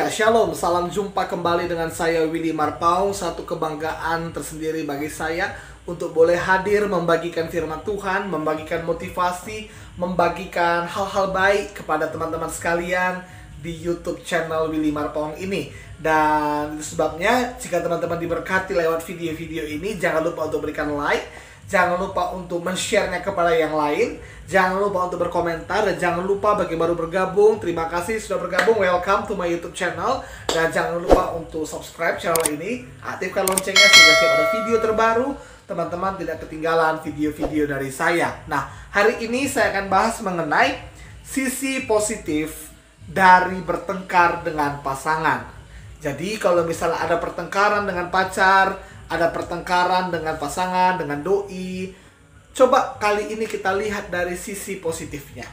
Ya, shalom, salam jumpa kembali dengan saya Willy Marpaung. Satu kebanggaan tersendiri bagi saya untuk boleh hadir membagikan firman Tuhan, membagikan motivasi, membagikan hal-hal baik kepada teman-teman sekalian di YouTube channel Willy Marpaung ini. Dan itu sebabnya jika teman-teman diberkati lewat video-video ini, jangan lupa untuk berikan like, jangan lupa untuk men-share-nya kepada yang lain, jangan lupa untuk berkomentar, dan jangan lupa bagi baru bergabung, terima kasih sudah bergabung, welcome to my YouTube channel. Dan jangan lupa untuk subscribe channel ini, aktifkan loncengnya sehingga setiap ada video terbaru, teman-teman tidak ketinggalan video-video dari saya. Nah, hari ini saya akan bahas mengenai sisi positif dari bertengkar dengan pasangan. Jadi kalau misalnya ada pertengkaran dengan pacar, ada pertengkaran dengan pasangan, dengan doi, coba kali ini kita lihat dari sisi positifnya.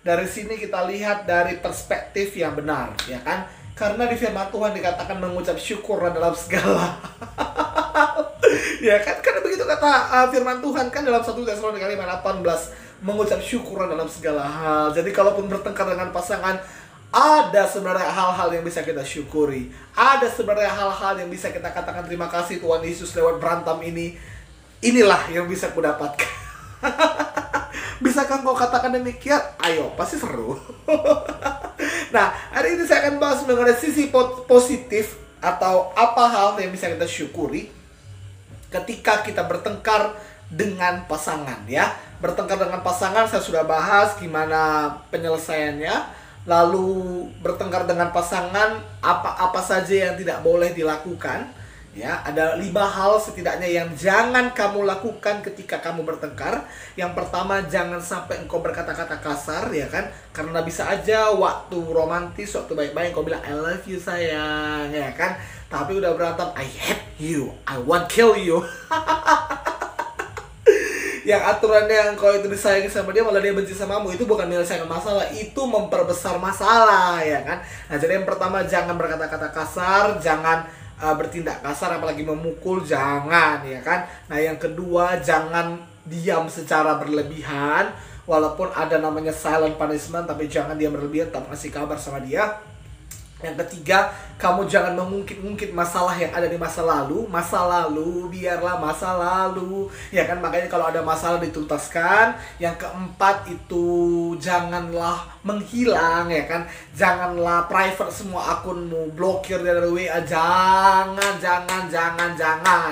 Dari sini kita lihat dari perspektif yang benar, ya kan? Karena di firman Tuhan dikatakan mengucap syukur dalam segala ya kan? Karena begitu kata firman Tuhan kan dalam 1 Tesalonika 5:18, mengucap syukur dalam segala hal. Jadi kalaupun bertengkar dengan pasangan, ada sebenarnya hal-hal yang bisa kita syukuri. Ada sebenarnya hal-hal yang bisa kita katakan terima kasih Tuhan Yesus lewat berantem ini. Inilah yang bisa ku dapatkan. Bisakah kau katakan demikian? Ayo, pasti seru. Nah, hari ini saya akan bahas mengenai sisi positif atau apa hal yang bisa kita syukuri ketika kita bertengkar dengan pasangan, ya. Bertengkar dengan pasangan saya sudah bahas gimana penyelesaiannya. Lalu bertengkar dengan pasangan, apa-apa saja yang tidak boleh dilakukan. Ya, ada 5 hal setidaknya yang jangan kamu lakukan ketika kamu bertengkar. Yang pertama, jangan sampai engkau berkata-kata kasar, ya kan? Karena bisa aja waktu romantis, waktu baik-baik engkau bilang I love you sayang, ya kan? Tapi udah berantem, I hate you, I want kill you. Yang aturannya engkau itu disayangi sama dia, malah dia benci samamu, itu bukan menyelesaikan masalah, itu memperbesar masalah, ya kan? Nah, jadi yang pertama, jangan berkata-kata kasar, jangan bertindak kasar, apalagi memukul, jangan, ya kan? Nah, yang kedua, jangan diam secara berlebihan, walaupun ada namanya silent punishment, tapi jangan diam berlebihan, tetap kasih kabar sama dia. Yang ketiga, kamu jangan mengungkit-ungkit masalah yang ada di masa lalu. Masa lalu, biarlah masa lalu, ya kan? Makanya kalau ada masalah dituntaskan. Yang keempat itu, janganlah menghilang, ya kan? Janganlah private semua akunmu, blokir dari WA. Jangan,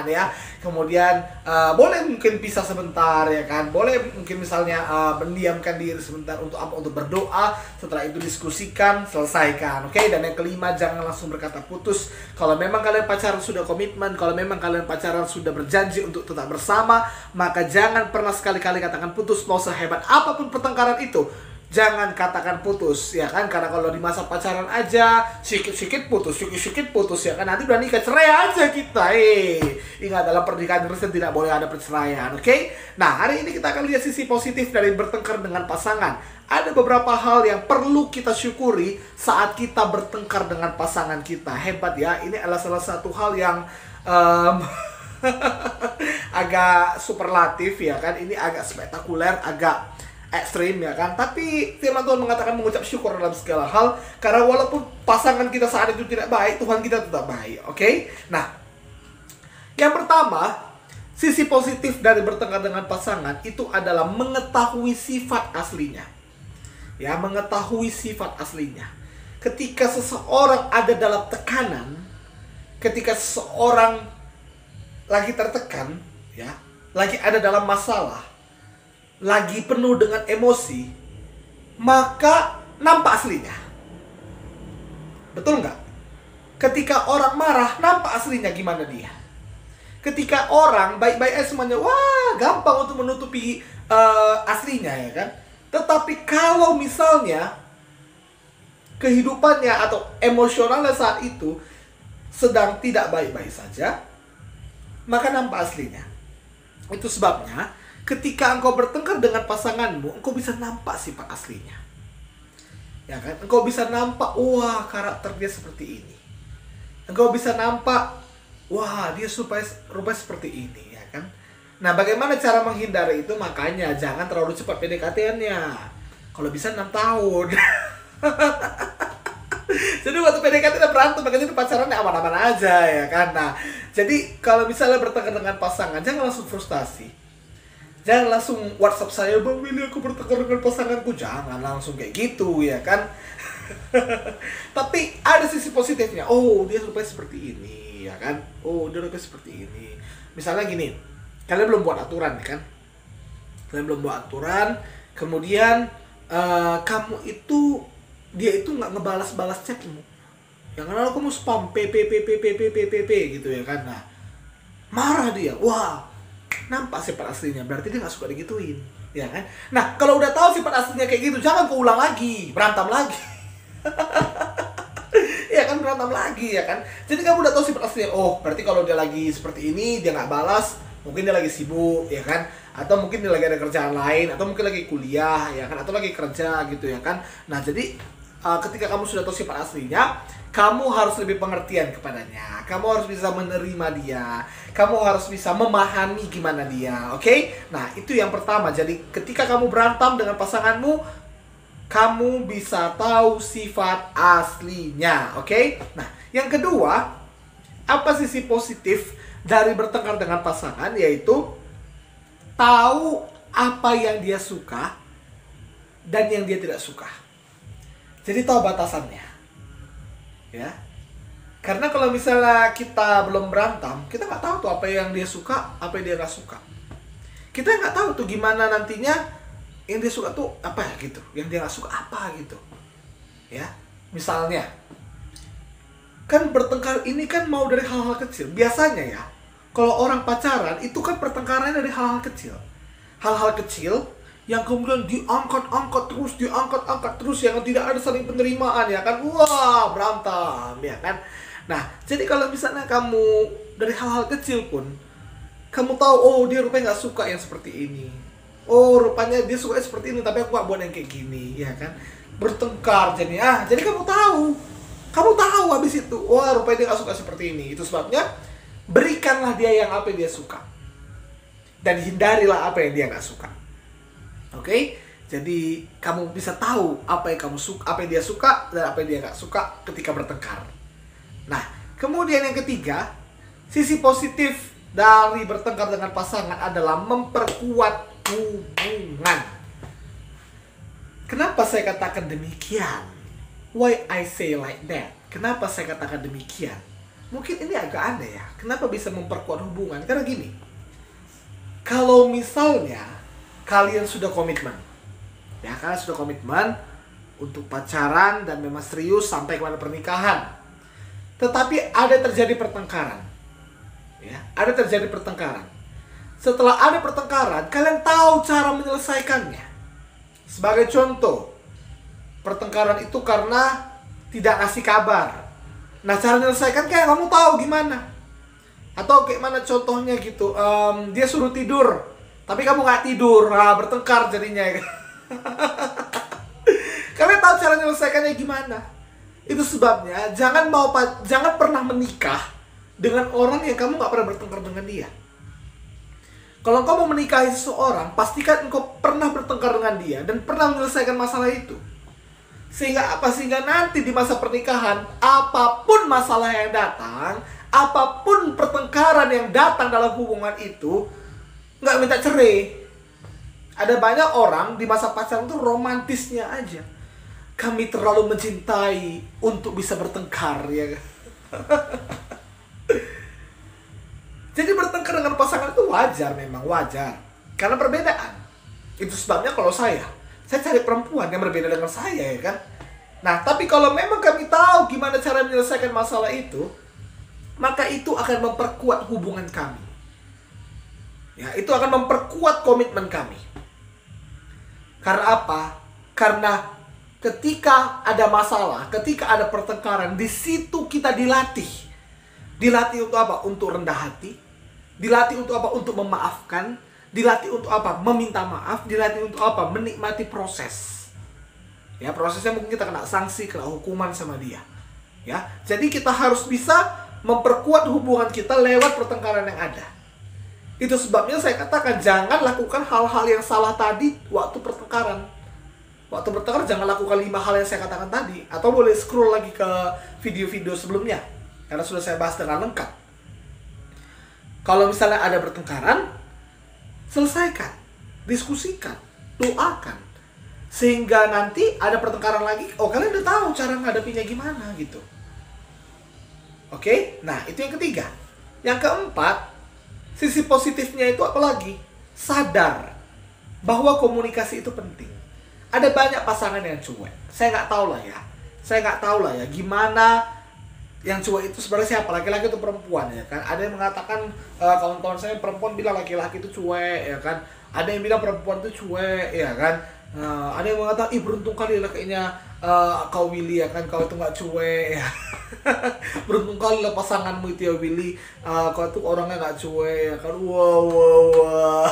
ya. Kemudian boleh mungkin pisah sebentar, ya kan? Boleh mungkin misalnya mendiamkan diri sebentar untuk apa? Untuk berdoa. Setelah itu diskusikan, selesaikan, oke? Dan yang kelima, jangan langsung berkata putus. Kalau memang kalian pacaran sudah komitmen, kalau memang kalian pacaran sudah berjanji untuk tetap bersama, maka jangan pernah sekali-kali katakan putus. Mau sehebat apapun pertengkaran itu, jangan katakan putus, ya kan? Karena kalau di masa pacaran aja sikit-sikit putus, ya kan? Nanti udah nikah, cerai aja kita. Ingat, dalam pernikahan Kristen tidak boleh ada perceraian, oke? Nah, hari ini kita akan lihat sisi positif dari bertengkar dengan pasangan. Ada beberapa hal yang perlu kita syukuri saat kita bertengkar dengan pasangan kita. Hebat ya, ini adalah salah satu hal yang agak superlatif, ya kan? Ini agak spektakuler, agak ekstrim, ya kan? Tapi firman Tuhan mengatakan mengucap syukur dalam segala hal. Karena walaupun pasangan kita saat itu tidak baik, Tuhan kita tetap baik, oke? Nah, yang pertama, sisi positif dari bertengkar dengan pasangan itu adalah mengetahui sifat aslinya. Ya, mengetahui sifat aslinya. Ketika seseorang ada dalam tekanan, ketika seseorang lagi tertekan, ya, lagi ada dalam masalah, lagi penuh dengan emosi, maka nampak aslinya. Betul nggak? Ketika orang marah, nampak aslinya gimana dia. Ketika orang baik-baik aja semuanya, wah, gampang untuk menutupi aslinya, ya kan? Tetapi kalau misalnya kehidupannya atau emosionalnya saat itu sedang tidak baik-baik saja, maka nampak aslinya. Itu sebabnya ketika engkau bertengkar dengan pasanganmu, engkau bisa nampak sifat aslinya, ya kan? Engkau bisa nampak, wah, karakter dia seperti ini. Engkau bisa nampak, wah, dia rupanya seperti ini, ya kan? Nah, bagaimana cara menghindari itu? Makanya jangan terlalu cepat PDKT-nya. Kalau bisa 6 tahun. Jadi waktu PDKT kita berantem, makanya itu pacarannya aman-aman aja ya kan. Nah, jadi kalau misalnya bertengkar dengan pasangan, jangan langsung frustasi. Jangan langsung WhatsApp saya, Bang Willy aku bertengkar dengan pasanganku. Jangan langsung kayak gitu ya kan. Tapi ada sisi positifnya. Oh, dia rupanya seperti ini ya kan. Oh, dia rupanya seperti ini. Misalnya gini, kalian belum buat aturan kan. Kalian belum buat aturan, kemudian kamu itu, dia itu nggak ngebalas-balas chatmu. Yang kenal kamu spam p gitu ya kan. Nah, marah dia. Wah, nampak sifat aslinya, berarti dia nggak suka digituin ya kan. Nah, kalau udah tahu sifat aslinya kayak gitu, jangan keulang lagi, berantem lagi. Ya kan, berantem lagi ya kan. Jadi kamu udah tahu sifat aslinya. Oh, berarti kalau dia lagi seperti ini, dia nggak balas, mungkin dia lagi sibuk ya kan, atau mungkin dia lagi ada kerjaan lain, atau mungkin lagi kuliah ya kan, atau lagi kerja gitu ya kan. Nah, jadi ketika kamu sudah tahu sifat aslinya, kamu harus lebih pengertian kepadanya. Kamu harus bisa menerima dia. Kamu harus bisa memahami gimana dia. Oke? Nah, itu yang pertama. Jadi, ketika kamu berantem dengan pasanganmu, kamu bisa tahu sifat aslinya. Oke? Nah, yang kedua, apa sisi positif dari bertengkar dengan pasangan? Yaitu tahu apa yang dia suka dan yang dia tidak suka. Jadi tahu batasannya, ya. Karena kalau misalnya kita belum berantem, kita nggak tahu tuh apa yang dia suka, apa yang dia nggak suka. Kita nggak tahu tuh gimana nantinya yang dia suka tuh apa ya gitu, yang dia nggak suka apa gitu, ya. Misalnya, kan bertengkar ini kan mau dari hal-hal kecil. Biasanya ya, kalau orang pacaran itu kan pertengkarannya dari hal-hal kecil, hal-hal kecil yang kemudian diangkat-angkat terus, yang tidak ada saling penerimaan ya kan. Wah, berantem ya kan. Nah, jadi kalau misalnya kamu dari hal-hal kecil pun kamu tahu, oh dia rupanya nggak suka yang seperti ini, oh rupanya dia suka seperti ini, tapi aku nggak buat yang kayak gini ya kan. Bertengkar jadi jadi kamu tahu habis itu, wah rupanya dia nggak suka seperti ini. Itu sebabnya berikanlah dia yang apa yang dia suka, dan hindarilah apa yang dia nggak suka. Oke, jadi kamu bisa tahu apa yang kamu suka, apa yang dia suka, dan apa yang dia nggak suka ketika bertengkar. Nah, kemudian yang ketiga, sisi positif dari bertengkar dengan pasangan adalah memperkuat hubungan. Kenapa saya katakan demikian? Why I say like that? Kenapa saya katakan demikian? Mungkin ini agak aneh ya. Kenapa bisa memperkuat hubungan? Karena gini, kalau misalnya kalian sudah komitmen, ya kalian sudah komitmen untuk pacaran dan memang serius sampai kepada pernikahan, tetapi ada terjadi pertengkaran, ya ada terjadi pertengkaran. Setelah ada pertengkaran, kalian tahu cara menyelesaikannya. Sebagai contoh, pertengkaran itu karena tidak ngasih kabar. Nah, cara menyelesaikan kayak kamu tahu gimana. Atau kayak mana contohnya gitu, dia suruh tidur tapi kamu nggak tidur, bertengkar jadinya. Kalian tahu cara menyelesaikannya gimana. Itu sebabnya jangan pernah menikah dengan orang yang kamu nggak pernah bertengkar dengan dia. Kalau kamu menikahi seseorang, pastikan engkau pernah bertengkar dengan dia dan pernah menyelesaikan masalah itu. Sehingga apa? Sehingga nanti di masa pernikahan, apapun masalah yang datang, apapun pertengkaran yang datang dalam hubungan itu, nggak minta cerai. Ada banyak orang di masa pacaran tuh romantisnya aja. Kami terlalu mencintai untuk bisa bertengkar, ya. Jadi bertengkar dengan pasangan itu wajar, memang wajar. Karena perbedaan. Itu sebabnya kalau saya cari perempuan yang berbeda dengan saya, ya kan. Nah, tapi kalau memang kami tahu gimana cara menyelesaikan masalah itu, maka itu akan memperkuat hubungan kami. Ya, itu akan memperkuat komitmen kami. Karena apa? Karena ketika ada masalah, ketika ada pertengkaran, di situ kita dilatih. Dilatih untuk apa? Untuk rendah hati. Dilatih untuk apa? Untuk memaafkan. Dilatih untuk apa? Meminta maaf. Dilatih untuk apa? Menikmati proses. Ya, prosesnya mungkin kita kena sanksi, kena hukuman sama dia. Ya, jadi kita harus bisa memperkuat hubungan kita lewat pertengkaran yang ada. Itu sebabnya saya katakan jangan lakukan hal-hal yang salah tadi waktu pertengkaran. Waktu bertengkar jangan lakukan 5 hal yang saya katakan tadi. Atau boleh scroll lagi ke video-video sebelumnya, karena sudah saya bahas dengan lengkap. Kalau misalnya ada pertengkaran, selesaikan, diskusikan, doakan. Sehingga nanti ada pertengkaran lagi, oh kalian udah tahu cara ngadepinnya gimana gitu. Oke? Nah, itu yang ketiga. Yang keempat, sisi positifnya itu apa lagi? Sadar bahwa komunikasi itu penting. Ada banyak pasangan yang cuek. Saya nggak tahu lah ya gimana yang cuek itu sebenarnya siapa, laki-laki atau perempuan ya kan. Ada yang mengatakan, kawan-kawan saya perempuan bilang laki-laki itu cuek ya kan. Ada yang bilang perempuan itu cuek ya kan. Ada yang mengatakan, ih beruntung kali lah kayaknya kau Willy ya kan, kau itu nggak cuek ya. Beruntung kali lah pasanganmu itu ya Willy, kau tuh orangnya nggak cuek ya kan. Wow.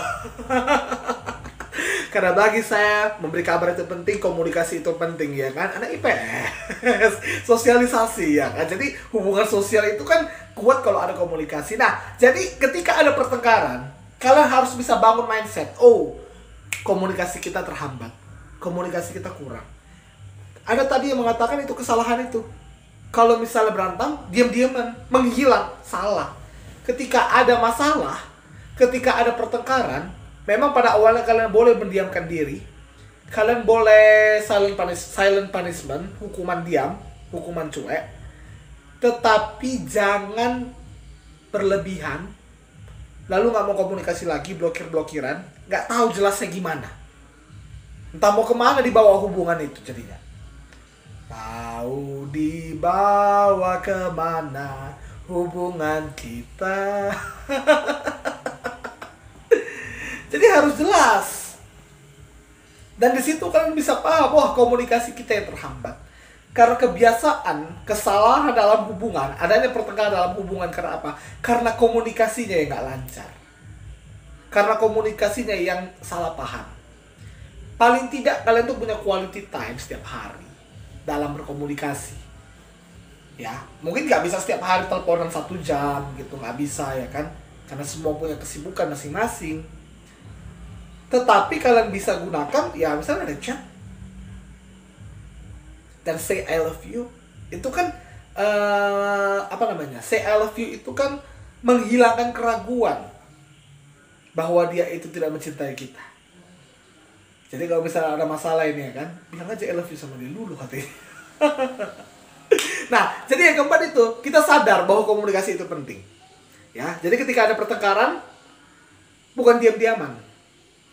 Karena bagi saya, memberi kabar itu penting, komunikasi itu penting ya kan. Anak IPS, sosialisasi ya kan. Jadi hubungan sosial itu kan kuat kalau ada komunikasi. Nah, jadi ketika ada pertengkaran, kalian harus bisa bangun mindset. Oh, komunikasi kita terhambat, komunikasi kita kurang. Ada tadi yang mengatakan itu kesalahan itu. Kalau misalnya berantem, diam-diaman, menghilang, salah. Ketika ada masalah, ketika ada pertengkaran, memang pada awalnya kalian boleh mendiamkan diri. Kalian boleh silent punishment, hukuman diam, hukuman cuek. Tetapi jangan berlebihan. Lalu nggak mau komunikasi lagi, blokir-blokiran. Nggak tahu jelasnya gimana. Entah mau kemana dibawa hubungan itu jadinya. Mau dibawa kemana hubungan kita. Jadi harus jelas. Dan di situ kalian bisa paham, wah komunikasi kita yang terhambat. Karena kebiasaan, kesalahan dalam hubungan, adanya pertengkaran dalam hubungan karena apa? Karena komunikasinya yang nggak lancar. Karena komunikasinya yang salah paham. Paling tidak kalian tuh punya quality time setiap hari dalam berkomunikasi. Ya, mungkin nggak bisa setiap hari teleponan 1 jam gitu, nggak bisa ya kan? Karena semua punya kesibukan masing-masing. Tetapi kalian bisa gunakan, ya misalnya ada chat dan say I love you. Itu kan say I love you itu kan menghilangkan keraguan bahwa dia itu tidak mencintai kita. Jadi kalau misalnya ada masalah ini ya kan, bilang aja I love you sama dia dulu katanya. Nah, jadi yang keempat itu, kita sadar bahwa komunikasi itu penting. Ya, jadi ketika ada pertengkaran, bukan diam-diaman,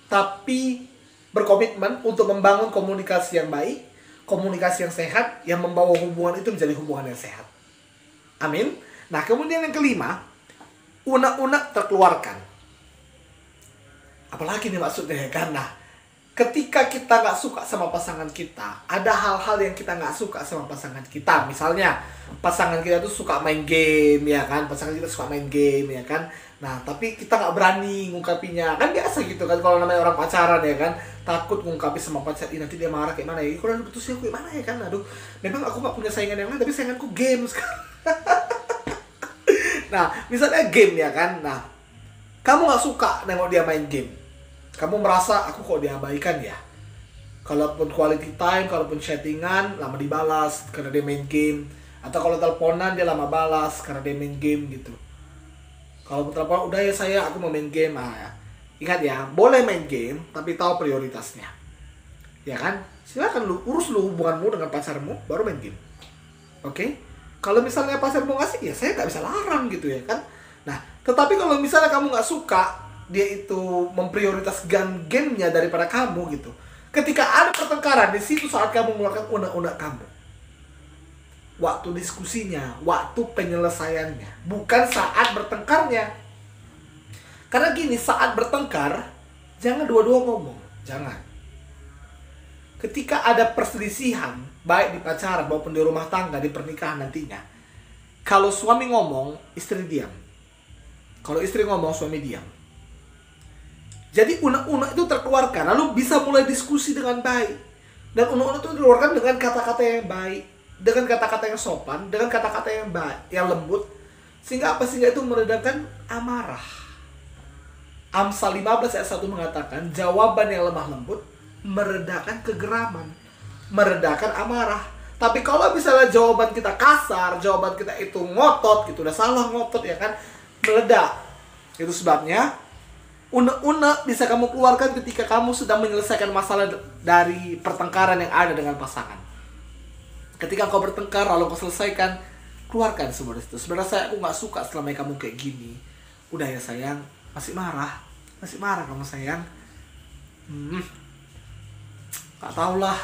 tapi berkomitmen untuk membangun komunikasi yang baik, komunikasi yang sehat, yang membawa hubungan itu menjadi hubungan yang sehat. Amin. Nah, kemudian yang kelima, unek-unek terkeluarkan. Apalagi nih maksudnya ya, karena ketika kita nggak suka sama pasangan kita, ada hal-hal yang kita nggak suka sama pasangan kita. Misalnya, pasangan kita tuh suka main game ya kan, pasangan kita suka main game ya kan. Nah, tapi kita nggak berani ngungkapinya. Kan biasa gitu kan kalau namanya orang pacaran ya kan. Takut ngungkapi sama pacar, nanti dia marah kayak mana ya. Kalau putusnya kayak mana ya kan. Aduh, memang aku nggak punya saingan yang lain, tapi sainganku game sekarang. Nah, misalnya game ya kan. Nah, kamu nggak suka nengok dia main game. Kamu merasa, aku kok diabaikan ya. Kalaupun quality time, kalaupun chattingan, lama dibalas karena dia main game. Atau kalau teleponan, dia lama balas karena dia main game gitu. Kalau telepon, udah ya saya, aku mau main game. Ingat ya, boleh main game, tapi tahu prioritasnya. Ya kan? Silakan urus hubunganmu dengan pacarmu, baru main game. Oke? Kalau misalnya pacarmu ngasih, ya saya nggak bisa larang gitu ya kan? Nah, tetapi kalau misalnya kamu nggak suka, dia itu memprioritaskan gamenya daripada kamu gitu. Ketika ada pertengkaran, di situ saat kamu mengeluarkan unek-unek kamu. Waktu diskusinya, waktu penyelesaiannya, bukan saat bertengkarnya. Karena gini, saat bertengkar, jangan dua-dua ngomong. Jangan. Ketika ada perselisihan, baik di pacaran maupun di rumah tangga, di pernikahan nantinya, kalau suami ngomong, istri diam. Kalau istri ngomong, suami diam. Jadi unek-unek itu terkeluarkan, lalu bisa mulai diskusi dengan baik. Dan unek-unek itu dikeluarkan dengan kata-kata yang baik, dengan kata-kata yang sopan, dengan kata-kata yang baik, yang lembut. Sehingga apa? Sehingga itu meredakan amarah. Amsal 15 ayat 1 mengatakan, jawaban yang lemah lembut meredakan kegeraman. meredakan amarah. Tapi kalau misalnya jawaban kita kasar, jawaban kita itu ngotot gitu, udah salah ngotot ya kan, meledak. Itu sebabnya unek-unek bisa kamu keluarkan ketika kamu sedang menyelesaikan masalah dari pertengkaran yang ada dengan pasangan. Ketika kau bertengkar lalu kau selesaikan, keluarkan semua itu. Sebenarnya aku nggak suka selama kamu kayak gini. Udah ya sayang, masih marah kamu sayang. Gak tau lah.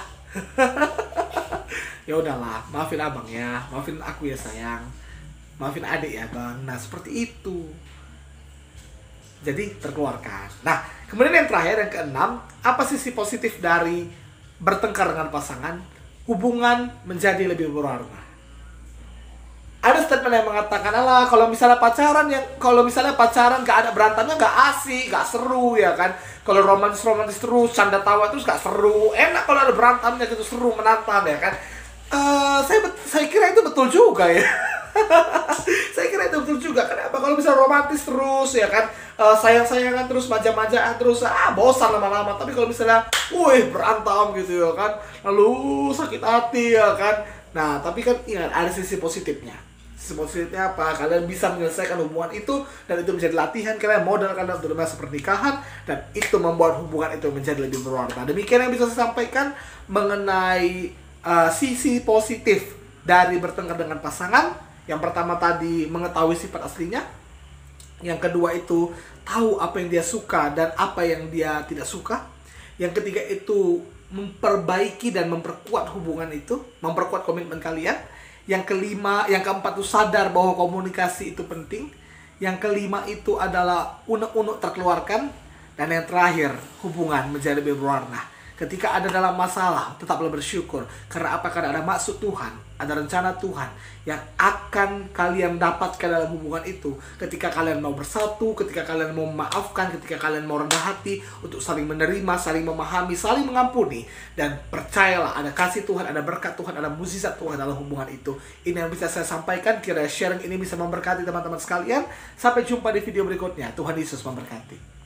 Ya udahlah, maafin abang ya, maafin aku ya sayang, maafin adik ya bang. Nah seperti itu. Jadi terkeluarkan. Nah kemudian yang terakhir, yang keenam, apa sisi positif dari bertengkar dengan pasangan? Hubungan menjadi lebih berwarna. Ada statement yang mengatakan, alah kalau misalnya pacaran gak ada berantemnya, gak asik, gak seru ya kan. Kalau romantis terus, canda tawa terus gak seru. Enak kalau ada berantemnya gitu, seru, menantang ya kan. Saya kira itu betul juga ya. Saya kira itu betul juga. Kenapa? Kalau misalnya romantis terus ya kan, sayang-sayangan terus, manja-manjaan terus, bosan lama-lama. Tapi kalau misalnya berantem gitu ya kan, lalu sakit hati ya kan. Nah tapi kan ingat, ada sisi positifnya. Sisi positifnya apa? Kalian bisa menyelesaikan hubungan itu, dan itu menjadi latihan kalian, modal kalian untuk masa pernikahan, dan itu membuat hubungan itu menjadi lebih berwarna. Demikian yang bisa saya sampaikan mengenai sisi positif dari bertengkar dengan pasangan. Yang pertama tadi, mengetahui sifat aslinya. Yang kedua itu tahu apa yang dia suka dan apa yang dia tidak suka. Yang ketiga itu memperbaiki dan memperkuat hubungan itu, memperkuat komitmen kalian. Yang keempat itu sadar bahwa komunikasi itu penting. Yang kelima itu adalah unek-unek terkeluarkan. Dan yang terakhir, hubungan menjadi lebih berwarna. Ketika ada dalam masalah, tetaplah bersyukur. Karena apa? Karena ada maksud Tuhan, ada rencana Tuhan yang akan kalian dapatkan dalam hubungan itu. Ketika kalian mau bersatu, ketika kalian mau memaafkan, ketika kalian mau rendah hati untuk saling menerima, saling memahami, saling mengampuni. Dan percayalah, ada kasih Tuhan, ada berkat Tuhan, ada mukjizat Tuhan dalam hubungan itu. Ini yang bisa saya sampaikan. Kiranya sharing ini bisa memberkati teman-teman sekalian. Sampai jumpa di video berikutnya. Tuhan Yesus memberkati.